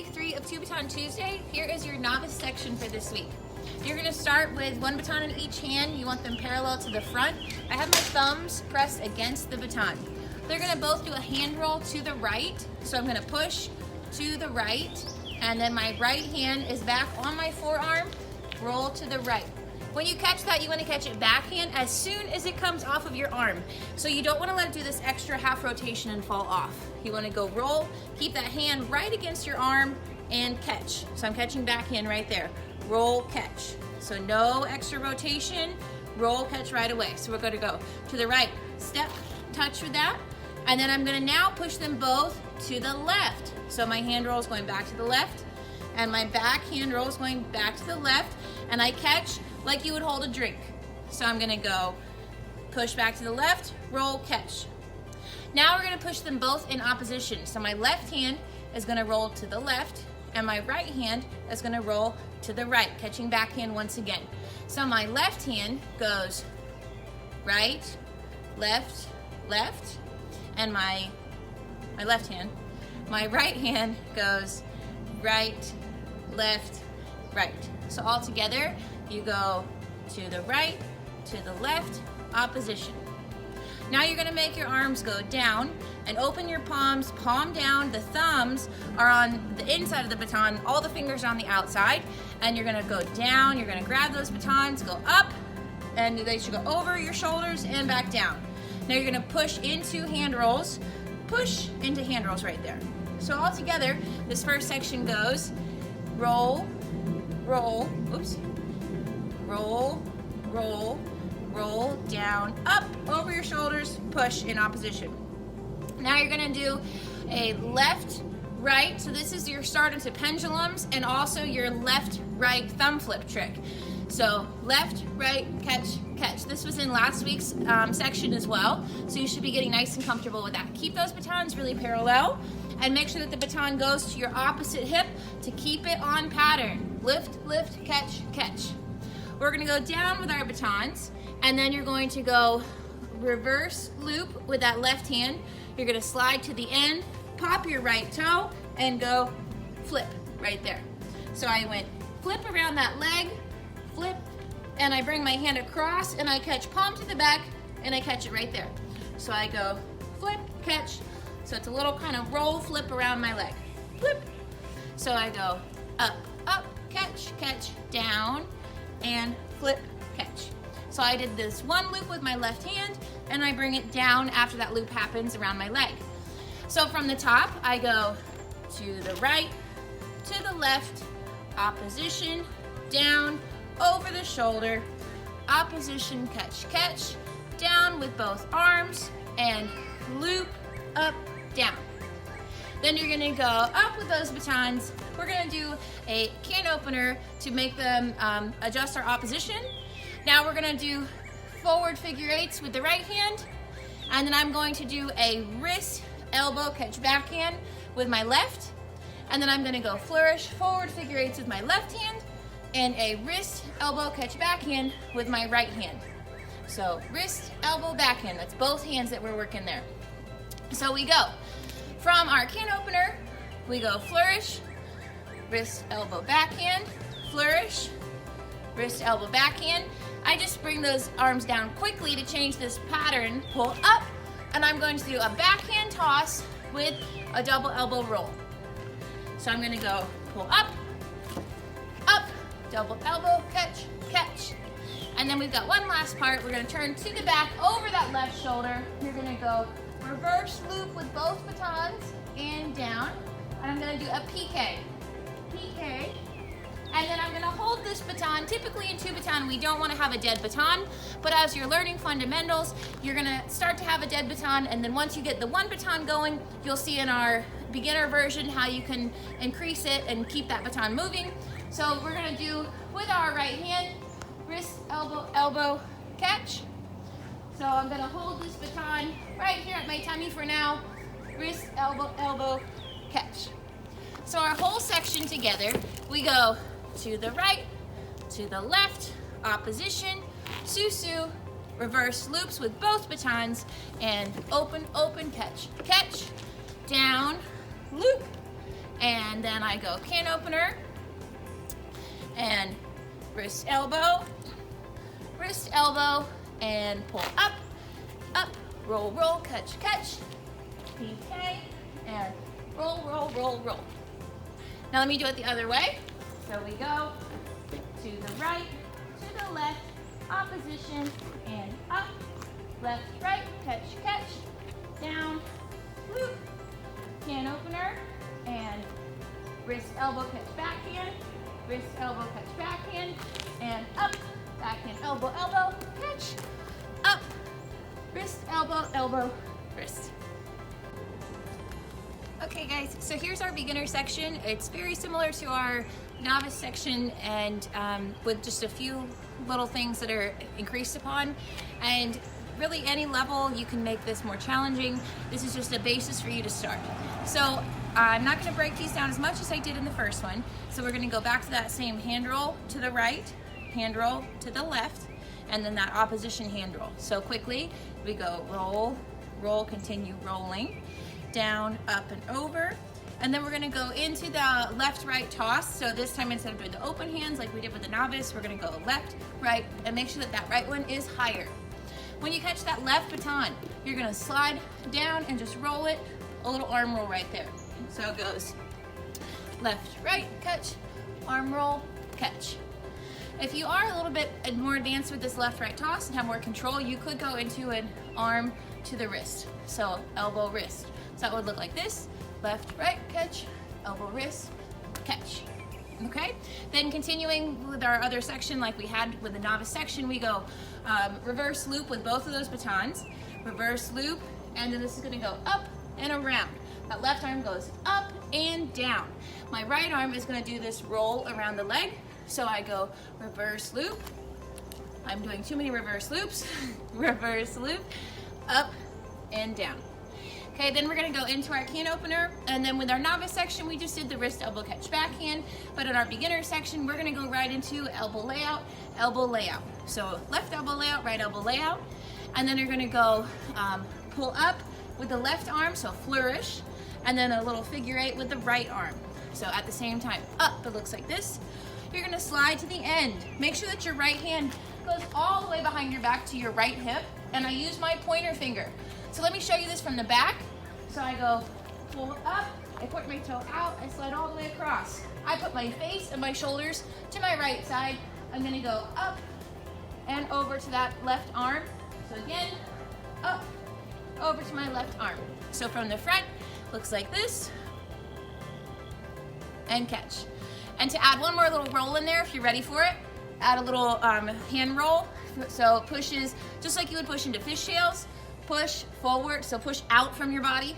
week 3 of 2 Baton Tuesday. Here is your novice section for this week. You're going to start with 1 baton in each hand. You want them parallel to the front. I have my thumbs pressed against the baton. They're going to both do a hand roll to the right. So I'm going to push to the right, and then my right hand is back on my forearm, roll to the right. When you catch that, you want to catch it backhand as soon as it comes off of your arm. So you don't want to let it do this extra half rotation and fall off. You want to go roll, keep that hand right against your arm, and catch. So I'm catching backhand right there. Roll, catch. So no extra rotation, roll, catch right away. So we're going to go to the right, step, touch with that, and then I'm going to now push them both to the left. So my hand roll is going back to the left, and my back hand roll is going back to the left, and I catch like you would hold a drink. So I'm gonna go push back to the left, roll, catch. Now we're gonna push them both in opposition. So my left hand is gonna roll to the left, and my right hand is gonna roll to the right, catching backhand once again. So my left hand goes right, left, left, and my left hand. My right hand goes right, left, right. So all together, you go to the right, to the left, opposition. Now you're gonna make your arms go down and open your palms, palm down. The thumbs are on the inside of the baton, all the fingers are on the outside, and you're gonna go down, you're gonna grab those batons, go up, and they should go over your shoulders and back down. Now you're gonna push into hand rolls, push into hand rolls right there. So all together, this first section goes roll, roll, oops, roll, roll, roll, down, up, over your shoulders, push in opposition. Now you're gonna do a left, right, so this is your start into pendulums and also your left, right thumb flip trick. So left, right, catch, catch. This was in last week's section as well, so you should be getting nice and comfortable with that. Keep those batons really parallel and make sure that the baton goes to your opposite hip to keep it on pattern. Lift, lift, catch, catch. We're gonna go down with our batons, and then you're going to go reverse loop with that left hand. You're gonna slide to the end, pop your right toe, and go flip right there. So I went flip around that leg, flip, and I bring my hand across, and I catch palm to the back, and I catch it right there. So I go flip, catch. So it's a little kind of roll, flip around my leg, flip. So I go up, up, catch, catch, down, and flip, catch. So I did this one loop with my left hand, and I bring it down after that loop happens around my leg. So from the top, I go to the right, to the left, opposition, down, over the shoulder, opposition, catch, catch, down with both arms, and loop, up, down. Then you're gonna go up with those batons. We're gonna do a can opener to make them adjust our opposition. Now we're gonna do forward figure eights with the right hand, and then I'm going to do a wrist, elbow, catch backhand with my left, and then I'm gonna go flourish, forward figure eights with my left hand, and a wrist, elbow, catch backhand with my right hand. So wrist, elbow, backhand, that's both hands that we're working there. So we go from our can opener, we go flourish, wrist, elbow, backhand, flourish, wrist, elbow, backhand. I just bring those arms down quickly to change this pattern, pull up, and I'm going to do a backhand toss with a double elbow roll. So I'm gonna go pull up, up, double elbow, catch, catch. And then we've got one last part. We're gonna turn to the back over that left shoulder. You're gonna go reverse loop with both batons and down. And I'm gonna do a PK. PK. And then I'm gonna hold this baton. Typically in 2 baton, we don't wanna have a dead baton, but as you're learning fundamentals, you're gonna start to have a dead baton, and then once you get the 1 baton going, you'll see in our beginner version how you can increase it and keep that baton moving. So we're gonna do with our right hand, wrist, elbow, elbow, catch. So I'm gonna hold this baton right here at my tummy for now. Wrist, elbow, elbow, catch. So our whole section together, we go to the right, to the left, opposition, susu, reverse loops with both batons, and open, open, catch, catch, down, loop, and then I go can opener, and wrist elbow, and pull up, up, roll, roll, catch, catch, PK, and roll, roll, roll, roll. Now let me do it the other way. So we go to the right, to the left, opposition, and up, left, right, catch, catch, down, loop, can opener, and wrist, elbow, catch, backhand, wrist, elbow, catch, backhand, and up, backhand, elbow, elbow, catch, up, wrist, elbow, elbow, wrist. Okay guys, so here's our beginner section. It's very similar to our novice section, and with just a few little things that are increased upon, and really any level you can make this more challenging. This is just a basis for you to start. So I'm not going to break these down as much as I did in the first one. So we're going to go back to that same hand roll to the right, hand roll to the left, and then that opposition hand roll. So quickly we go roll, roll, continue rolling, down, up, and over. And then we're gonna go into the left-right toss. So this time, instead of doing the open hands like we did with the novice, we're gonna go left, right, and make sure that that right one is higher. When you catch that left baton, you're gonna slide down and just roll it, a little arm roll right there. So it goes left, right, catch, arm roll, catch. If you are a little bit more advanced with this left-right toss and have more control, you could go into an arm to the wrist. So elbow, wrist. So that would look like this, left, right, catch, elbow, wrist, catch. Okay? Then continuing with our other section like we had with the novice section, we go reverse loop with both of those batons, reverse loop, and then this is gonna go up and around. That left arm goes up and down. My right arm is gonna do this roll around the leg, so I go reverse loop. I'm doing too many reverse loops. Reverse loop, up and down. Okay, then we're gonna go into our can opener, and then with our novice section, we just did the wrist elbow catch backhand, but in our beginner section, we're gonna go right into elbow layout, elbow layout. So left elbow layout, right elbow layout, and then you're gonna go pull up with the left arm, so flourish, and then a little figure eight with the right arm. So at the same time, up, it looks like this. You're gonna slide to the end. Make sure that your right hand goes all the way behind your back to your right hip, and I use my pointer finger. So let me show you this from the back. So I go pull up, I put my toe out, I slide all the way across. I put my face and my shoulders to my right side. I'm gonna go up and over to that left arm. So again, up, over to my left arm. So from the front, looks like this, and catch. And to add one more little roll in there, if you're ready for it, add a little hand roll. So it pushes, just like you would push into fishtails, push forward, so push out from your body,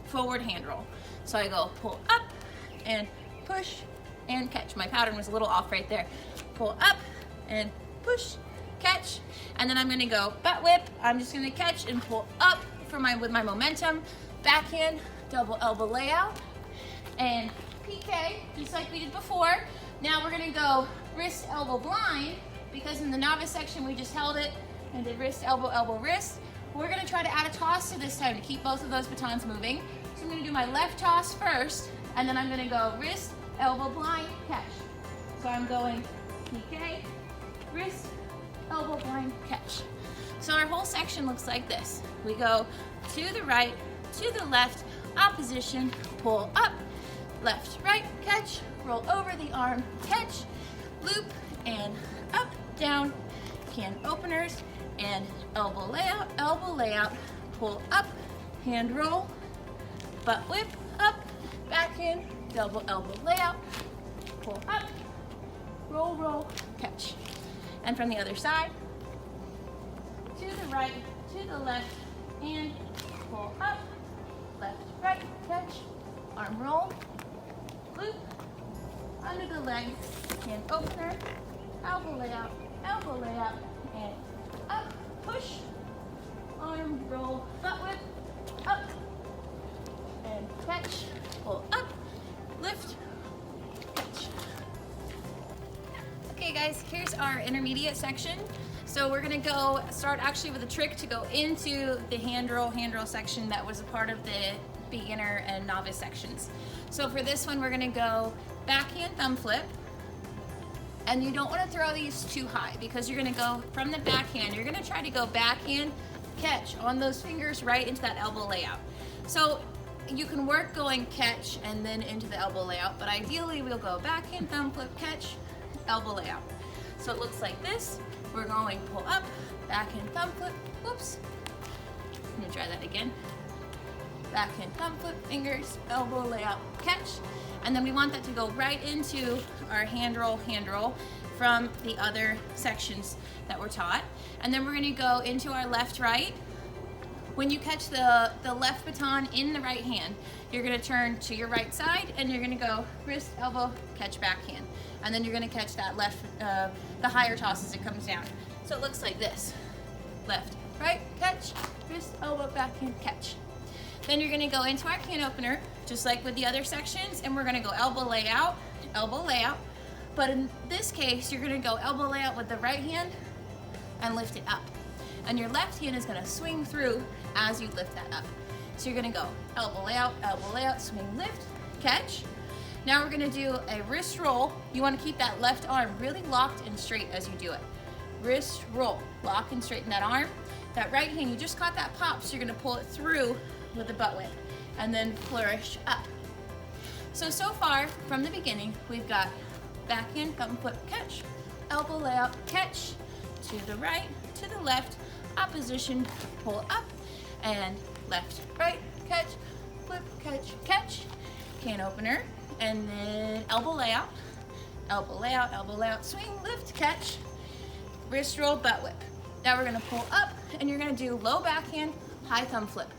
forward hand roll. So I go pull up and push and catch. My pattern was a little off right there. Pull up and push, catch, and then I'm gonna go butt whip. I'm just gonna catch and pull up with my momentum, backhand, double elbow layout, and PK, just like we did before. Now we're gonna go wrist, elbow, blind, because in the novice section we just held it and did wrist, elbow, elbow, wrist. We're gonna try to add a toss to this time to keep both of those batons moving. So I'm gonna do my left toss first, and then I'm gonna go wrist, elbow, blind, catch. So I'm going PK, wrist, elbow, blind, catch. So our whole section looks like this. We go to the right, to the left, opposition, pull up, left, right, catch, roll over the arm, catch, loop, and up, down, can openers, and elbow layout, pull up, hand roll, butt whip, up, backhand, double elbow layout, pull up, roll, roll, catch. And from the other side, to the right, to the left, and pull up, left, right, catch, arm roll, loop, under the leg, hand opener, elbow layout, and up, push, arm roll, butt whip, up, and catch, pull up, lift, catch. Okay guys, here's our intermediate section. So we're gonna go start actually with a trick to go into the hand roll section that was a part of the beginner and novice sections. So for this one, we're gonna go backhand thumb flip. And you don't wanna throw these too high because you're gonna go from the backhand, you're gonna try to go backhand catch on those fingers right into that elbow layout. So you can work going catch and then into the elbow layout, but ideally we'll go backhand thumb flip catch, elbow layout. So it looks like this. We're going pull up, backhand thumb flip, whoops. Let me try that again. Backhand thumb flip, fingers, elbow layout, catch. And then we want that to go right into our hand roll from the other sections that were taught. And then we're gonna go into our left right. When you catch the left baton in the right hand, you're gonna turn to your right side and you're gonna go wrist, elbow, catch, backhand. And then you're gonna catch that left, the higher toss as it comes down. So it looks like this. Left, right, catch, wrist, elbow, backhand, catch. Then you're gonna go into our can opener, just like with the other sections, and we're gonna go elbow layout. But in this case, you're gonna go elbow layout with the right hand and lift it up. And your left hand is gonna swing through as you lift that up. So you're gonna go elbow layout, swing, lift, catch. Now we're gonna do a wrist roll. You wanna keep that left arm really locked and straight as you do it. Wrist roll, lock and straighten that arm. That right hand, you just caught that pop, so you're gonna pull it through with the butt whip and then flourish up. So far from the beginning, we've got backhand thumb flip catch, elbow layout catch, to the right, to the left, opposition, pull up, and left, right, catch, flip, catch, can opener, and then elbow layout, swing, lift, catch, wrist roll, butt whip. Now we're gonna pull up, and you're gonna do low backhand, high thumb flip.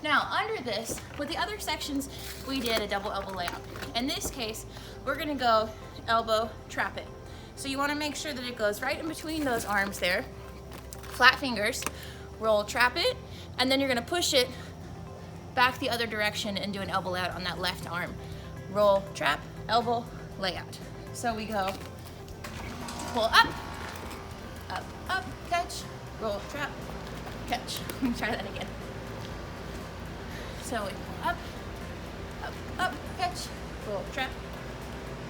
Now under this, with the other sections, we did a double elbow layout. In this case, we're gonna go elbow trap it. So you wanna make sure that it goes right in between those arms there, flat fingers, roll, trap it, and then you're gonna push it back the other direction and do an elbow layout on that left arm. Roll, trap, elbow, layout. So we go pull up, catch, roll, trap, catch. Let me try that again. So we pull up, catch, roll, trap,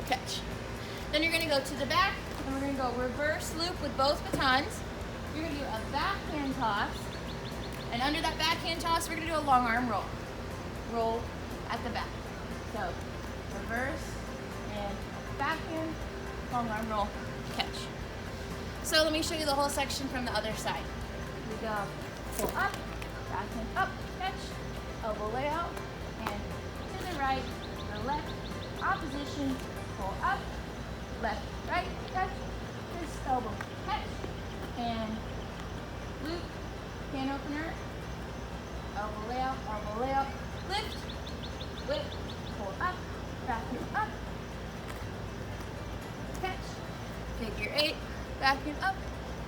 catch. Then you're gonna go to the back, and we're gonna go reverse loop with both batons. You're gonna do a backhand toss, and under that backhand toss, we're gonna do a long arm roll. Roll at the back. So reverse and backhand, long arm roll, catch. So let me show you the whole section from the other side. We go pull up, backhand up, catch, elbow layout, and to the right, to the left, opposition, pull up, left, right, catch, wrist, elbow, catch, and loop, can opener, elbow layout, lift, whip, pull up, backhand up, catch, figure 8, backhand up,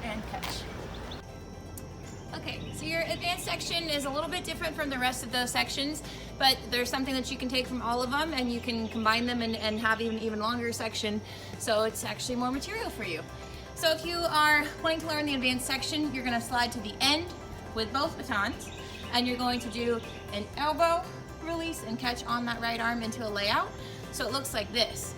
and catch. Okay, so your advanced section is a little bit different from the rest of those sections, but there's something that you can take from all of them and you can combine them and have an even longer section, so it's actually more material for you. So if you are wanting to learn the advanced section, you're gonna slide to the end with both batons, and you're going to do an elbow, release, and catch on that right arm into a layout. So it looks like this.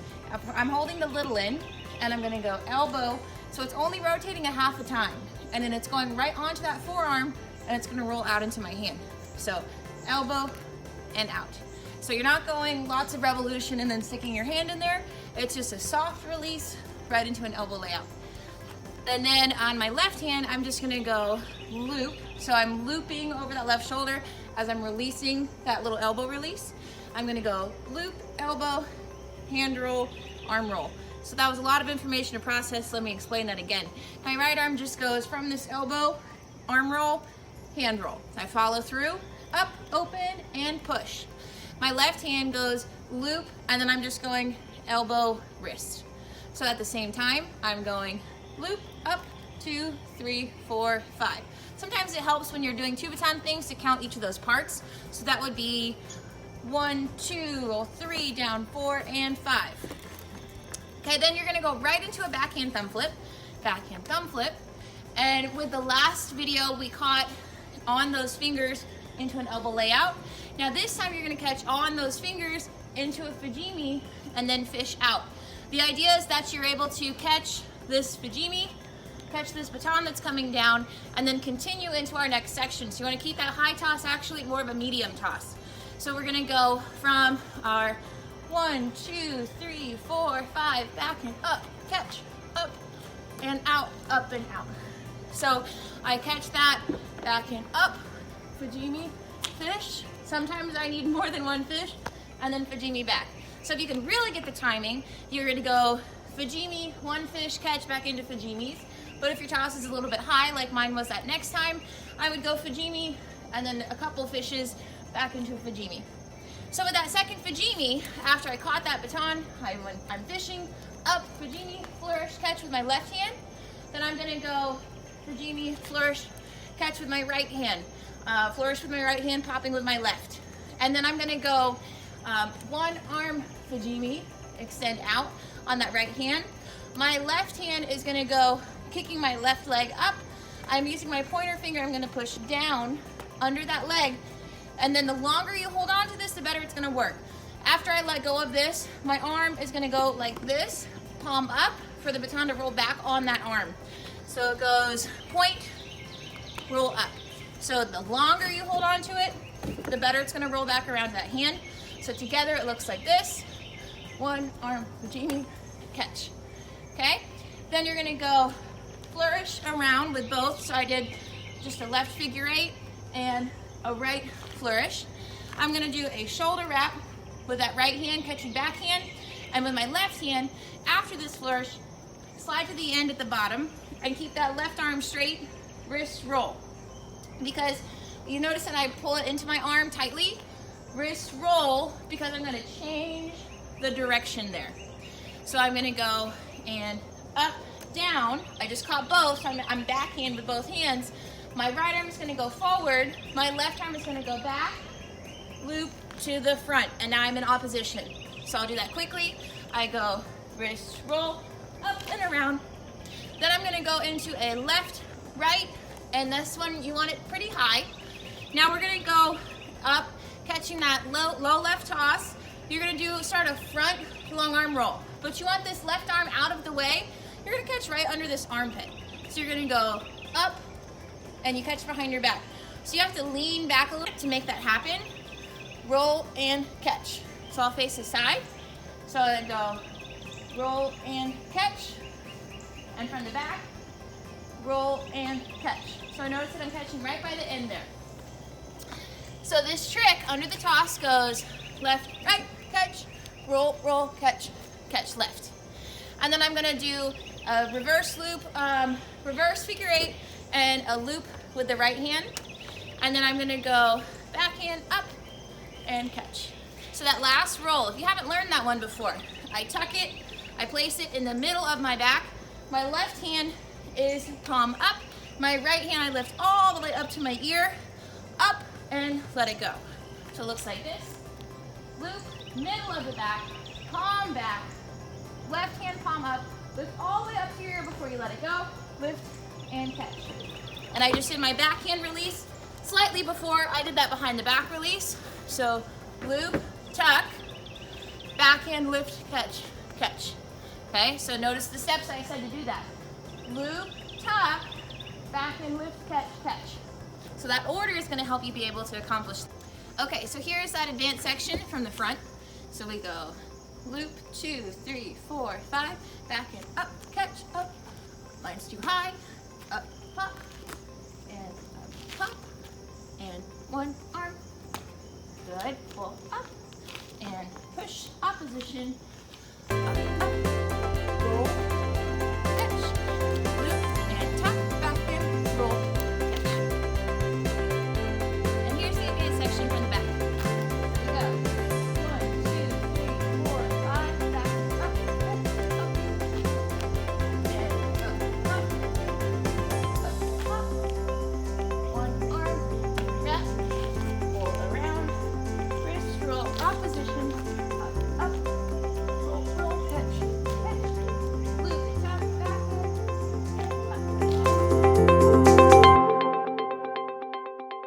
I'm holding the little end, and I'm gonna go elbow, so it's only rotating a half a time. And then it's going right onto that forearm and it's gonna roll out into my hand. So elbow and out. So you're not going lots of revolution and then sticking your hand in there. It's just a soft release right into an elbow layout. And then on my left hand, I'm just gonna go loop. So I'm looping over that left shoulder as I'm releasing that little elbow release. I'm gonna go loop, elbow, hand roll, arm roll. So that was a lot of information to process. Let me explain that again. My right arm just goes from this elbow, arm roll, hand roll. I follow through, up, open, and push. My left hand goes loop, and then I'm just going elbow, wrist. So at the same time, I'm going loop, up, 2, 3, 4, 5. Sometimes it helps when you're doing two baton things to count each of those parts. So that would be 1, 2, 3, down, 4, and 5. Okay, then you're gonna go right into a backhand thumb flip, and with the last video we caught on those fingers into an elbow layout. Now this time you're gonna catch on those fingers into a fujimi and then fish out. The idea is that you're able to catch this fujimi, catch this baton that's coming down, and then continue into our next section. So you wanna keep that high toss actually more of a medium toss. So we're gonna go from our 1, 2, 3, 4, 5, back and up, catch, up and out, up and out. So I catch that, back and up, fujimi, fish. Sometimes I need more than one fish, and then fujimi back. So if you can really get the timing, you're gonna go fujimi, one fish, catch, back into fujimis. But if your toss is a little bit high, like mine was that next time, I would go fujimi, and then a couple fishes, back into a fujimi. So with that second fujimi, after I caught that baton, I'm fishing, up, fujimi, flourish, catch with my left hand. Then I'm gonna go fujimi, flourish, catch with my right hand. Flourish with my right hand, popping with my left. And then I'm gonna go one arm fujimi, extend out on that right hand. My left hand is gonna go kicking my left leg up. I'm using my pointer finger, I'm gonna push down under that leg. And then the longer you hold on to this, the better it's gonna work. After I let go of this, my arm is gonna go like this, palm up, for the baton to roll back on that arm. So it goes point, roll up. So the longer you hold on to it, the better it's gonna roll back around that hand. So together it looks like this. One arm fujimi, catch. Okay? Then you're gonna go flourish around with both. So I did just a left figure eight and a right flourish. I'm gonna do a shoulder wrap with that right hand catching backhand, and with my left hand, after this flourish, slide to the end at the bottom and keep that left arm straight, wrist roll. Because you notice that I pull it into my arm tightly, wrist roll, because I'm gonna change the direction there. So I'm gonna go and up, down. I just caught both, so I'm backhand with both hands. My right arm is gonna go forward, my left arm is gonna go back, loop to the front, and now I'm in opposition. So I'll do that quickly. I go wrist roll, up and around. Then I'm gonna go into a left, right, and this one you want it pretty high. Now we're gonna go up, catching that low left toss. You're gonna start a front long arm roll, but you want this left arm out of the way. You're gonna catch right under this armpit. So you're gonna go up, and you catch behind your back. So you have to lean back a little to make that happen. Roll and catch. So I'll face the side. So I go roll and catch, and from the back, roll and catch. So I notice that I'm catching right by the end there. So this trick under the toss goes left, right, catch, roll, roll, catch, catch, left. And then I'm gonna do a reverse loop, reverse figure eight, and a loop with the right hand. And then I'm gonna go backhand up and catch. So that last roll, if you haven't learned that one before, I tuck it, I place it in the middle of my back. My left hand is palm up. My right hand I lift all the way up to my ear, up and let it go. So it looks like this. Loop, middle of the back, palm back, left hand palm up, lift all the way up to your ear before you let it go, lift and catch. And I just did my backhand release slightly before I did that behind the back release. So loop, tuck, backhand, lift, catch, catch. Okay, so notice the steps I said to do that. Loop, tuck, backhand, lift, catch, catch. So that order is gonna help you be able to accomplish. Okay, so here's that advanced section from the front. So we go loop, 2, 3, 4, 5, back and up, catch, up. Line's too high, up, pop, and up, pop, and one arm. Good, pull up, and push, opposition,